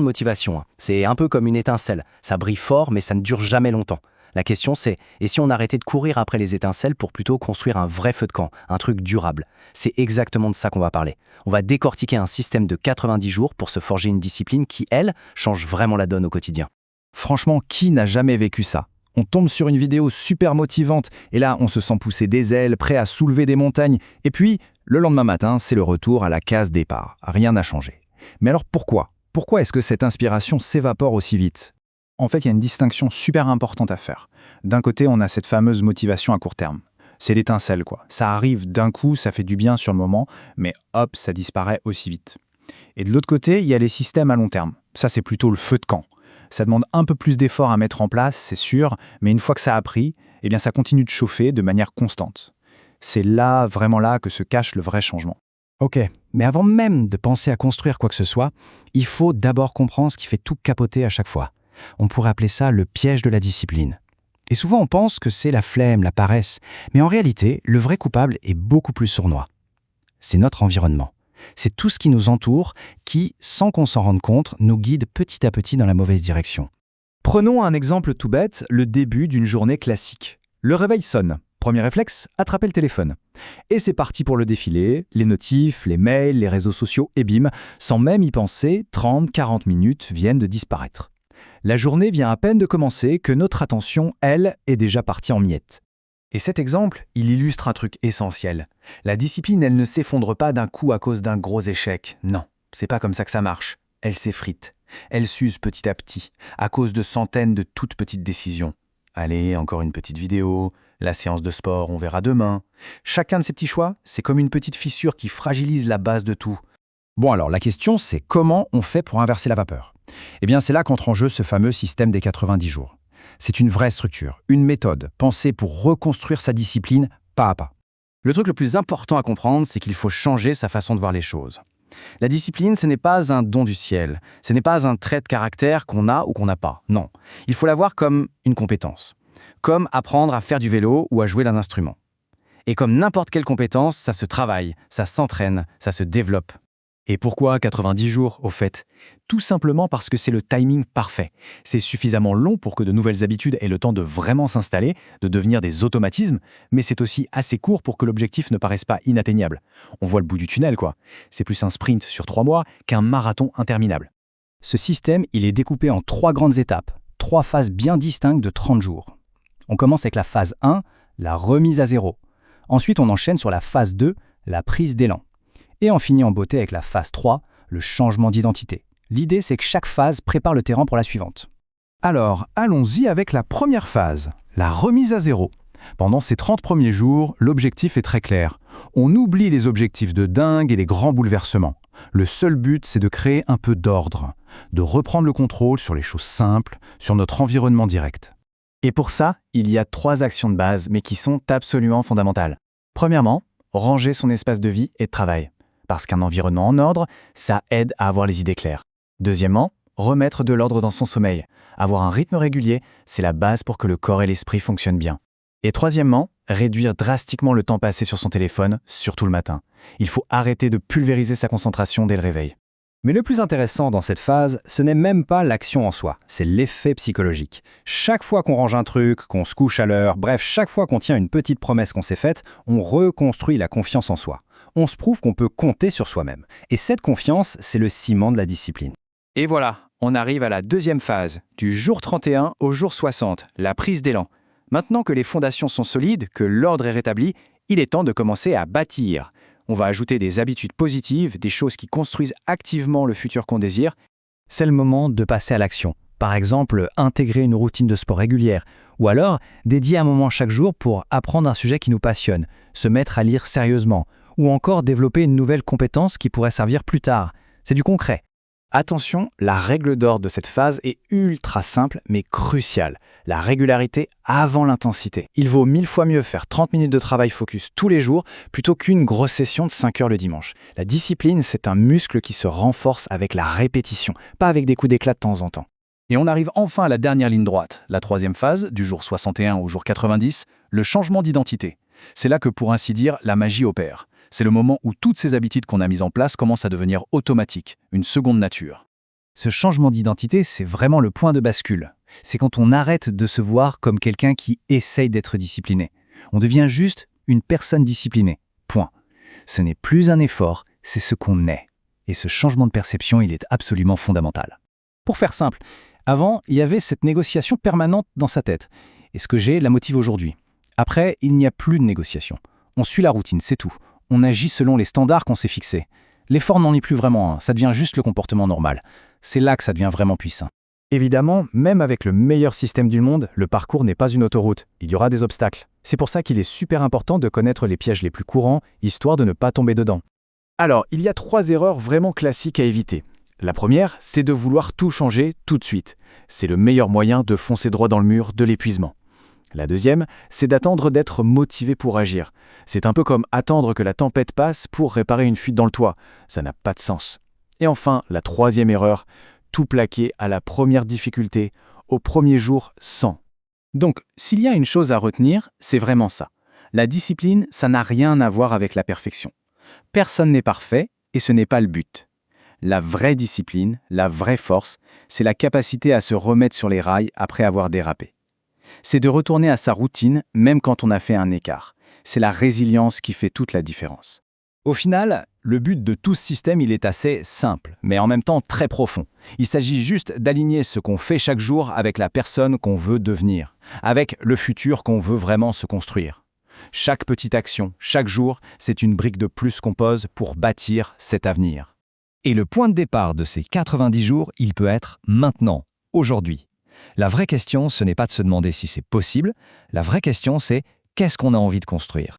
Motivation, hein. C'est un peu comme une étincelle. Ça brille fort, mais ça ne dure jamais longtemps. La question c'est, et si on arrêtait de courir après les étincelles pour plutôt construire un vrai feu de camp, un truc durable? C'est exactement de ça qu'on va parler. On va décortiquer un système de 90 jours pour se forger une discipline qui, elle, change vraiment la donne au quotidien. Franchement, qui n'a jamais vécu ça? On tombe sur une vidéo super motivante et là, on se sent pousser des ailes, prêt à soulever des montagnes. Et puis, le lendemain matin, c'est le retour à la case départ. Rien n'a changé. Mais alors pourquoi? Pourquoi est-ce que cette inspiration s'évapore aussi vite? En fait, il y a une distinction super importante à faire. D'un côté, on a cette fameuse motivation à court terme. C'est l'étincelle, quoi. Ça arrive d'un coup, ça fait du bien sur le moment, mais hop, ça disparaît aussi vite. Et de l'autre côté, il y a les systèmes à long terme. Ça, c'est plutôt le feu de camp. Ça demande un peu plus d'efforts à mettre en place, c'est sûr, mais une fois que ça a pris, eh bien, ça continue de chauffer de manière constante. C'est là, vraiment là, que se cache le vrai changement. Ok, mais avant même de penser à construire quoi que ce soit, il faut d'abord comprendre ce qui fait tout capoter à chaque fois. On pourrait appeler ça le piège de la discipline. Et souvent on pense que c'est la flemme, la paresse, mais en réalité, le vrai coupable est beaucoup plus sournois. C'est notre environnement. C'est tout ce qui nous entoure qui, sans qu'on s'en rende compte, nous guide petit à petit dans la mauvaise direction. Prenons un exemple tout bête, le début d'une journée classique. Le réveil sonne. Premier réflexe, attraper le téléphone. Et c'est parti pour le défilé, les notifs, les mails, les réseaux sociaux, et bim, sans même y penser, 30-40 minutes viennent de disparaître. La journée vient à peine de commencer que notre attention, elle, est déjà partie en miettes. Et cet exemple, il illustre un truc essentiel. La discipline, elle ne s'effondre pas d'un coup à cause d'un gros échec. Non, c'est pas comme ça que ça marche. Elle s'effrite. Elle s'use petit à petit, à cause de centaines de toutes petites décisions. Allez, encore une petite vidéo, la séance de sport, on verra demain. Chacun de ces petits choix, c'est comme une petite fissure qui fragilise la base de tout. Bon alors, la question c'est comment on fait pour inverser la vapeur? Eh bien c'est là qu'entre en jeu ce fameux système des 90 jours. C'est une vraie structure, une méthode, pensée pour reconstruire sa discipline pas à pas. Le truc le plus important à comprendre, c'est qu'il faut changer sa façon de voir les choses. La discipline, ce n'est pas un don du ciel, ce n'est pas un trait de caractère qu'on a ou qu'on n'a pas, non. Il faut la voir comme une compétence, comme apprendre à faire du vélo ou à jouer d'un instrument. Et comme n'importe quelle compétence, ça se travaille, ça s'entraîne, ça se développe. Et pourquoi 90 jours, au fait? Tout simplement parce que c'est le timing parfait. C'est suffisamment long pour que de nouvelles habitudes aient le temps de vraiment s'installer, de devenir des automatismes, mais c'est aussi assez court pour que l'objectif ne paraisse pas inatteignable. On voit le bout du tunnel, quoi. C'est plus un sprint sur 3 mois qu'un marathon interminable. Ce système, il est découpé en 3 grandes étapes, 3 phases bien distinctes de 30 jours. On commence avec la phase 1, la remise à zéro. Ensuite, on enchaîne sur la phase 2, la prise d'élan. Et on finit en beauté avec la phase 3, le changement d'identité. L'idée, c'est que chaque phase prépare le terrain pour la suivante. Alors, allons-y avec la première phase, la remise à zéro. Pendant ces 30 premiers jours, l'objectif est très clair. On oublie les objectifs de dingue et les grands bouleversements. Le seul but, c'est de créer un peu d'ordre, de reprendre le contrôle sur les choses simples, sur notre environnement direct. Et pour ça, il y a 3 actions de base, mais qui sont absolument fondamentales. Premièrement, ranger son espace de vie et de travail. Parce qu'un environnement en ordre, ça aide à avoir les idées claires. Deuxièmement, remettre de l'ordre dans son sommeil. Avoir un rythme régulier, c'est la base pour que le corps et l'esprit fonctionnent bien. Et troisièmement, réduire drastiquement le temps passé sur son téléphone, surtout le matin. Il faut arrêter de pulvériser sa concentration dès le réveil. Mais le plus intéressant dans cette phase, ce n'est même pas l'action en soi, c'est l'effet psychologique. Chaque fois qu'on range un truc, qu'on se couche à l'heure, bref, chaque fois qu'on tient une petite promesse qu'on s'est faite, on reconstruit la confiance en soi. On se prouve qu'on peut compter sur soi-même. Et cette confiance, c'est le ciment de la discipline. Et voilà, on arrive à la deuxième phase, du jour 31 au jour 60, la prise d'élan. Maintenant que les fondations sont solides, que l'ordre est rétabli, il est temps de commencer à bâtir. On va ajouter des habitudes positives, des choses qui construisent activement le futur qu'on désire. C'est le moment de passer à l'action. Par exemple, intégrer une routine de sport régulière, ou alors dédier un moment chaque jour pour apprendre un sujet qui nous passionne, se mettre à lire sérieusement, ou encore développer une nouvelle compétence qui pourrait servir plus tard. C'est du concret. Attention, la règle d'or de cette phase est ultra simple mais cruciale. La régularité avant l'intensité. Il vaut 1000 fois mieux faire 30 minutes de travail focus tous les jours plutôt qu'une grosse session de 5 heures le dimanche. La discipline, c'est un muscle qui se renforce avec la répétition, pas avec des coups d'éclat de temps en temps. Et on arrive enfin à la dernière ligne droite, la troisième phase, du jour 61 au jour 90, le changement d'identité. C'est là que, pour ainsi dire, la magie opère. C'est le moment où toutes ces habitudes qu'on a mises en place commencent à devenir automatiques, une seconde nature. Ce changement d'identité, c'est vraiment le point de bascule. C'est quand on arrête de se voir comme quelqu'un qui essaye d'être discipliné. On devient juste une personne disciplinée. Point. Ce n'est plus un effort, c'est ce qu'on est. Et ce changement de perception, il est absolument fondamental. Pour faire simple, avant, il y avait cette négociation permanente dans sa tête. Et ce que j'ai la motive aujourd'hui. Après, il n'y a plus de négociation. On suit la routine, c'est tout. On agit selon les standards qu'on s'est fixés. L'effort n'en est plus vraiment un, ça devient juste le comportement normal. C'est là que ça devient vraiment puissant. Évidemment, même avec le meilleur système du monde, le parcours n'est pas une autoroute. Il y aura des obstacles. C'est pour ça qu'il est super important de connaître les pièges les plus courants, histoire de ne pas tomber dedans. Alors, il y a 3 erreurs vraiment classiques à éviter. La première, c'est de vouloir tout changer tout de suite. C'est le meilleur moyen de foncer droit dans le mur de l'épuisement. La deuxième, c'est d'attendre d'être motivé pour agir. C'est un peu comme attendre que la tempête passe pour réparer une fuite dans le toit. Ça n'a pas de sens. Et enfin, la troisième erreur, tout plaquer à la première difficulté, au premier jour sans. Donc, s'il y a une chose à retenir, c'est vraiment ça. La discipline, ça n'a rien à voir avec la perfection. Personne n'est parfait et ce n'est pas le but. La vraie discipline, la vraie force, c'est la capacité à se remettre sur les rails après avoir dérapé. C'est de retourner à sa routine même quand on a fait un écart. C'est la résilience qui fait toute la différence. Au final, le but de tout ce système, il est assez simple, mais en même temps très profond. Il s'agit juste d'aligner ce qu'on fait chaque jour avec la personne qu'on veut devenir, avec le futur qu'on veut vraiment se construire. Chaque petite action, chaque jour, c'est une brique de plus qu'on pose pour bâtir cet avenir. Et le point de départ de ces 90 jours, il peut être maintenant, aujourd'hui. La vraie question, ce n'est pas de se demander si c'est possible, la vraie question, c'est qu'est-ce qu'on a envie de construire ?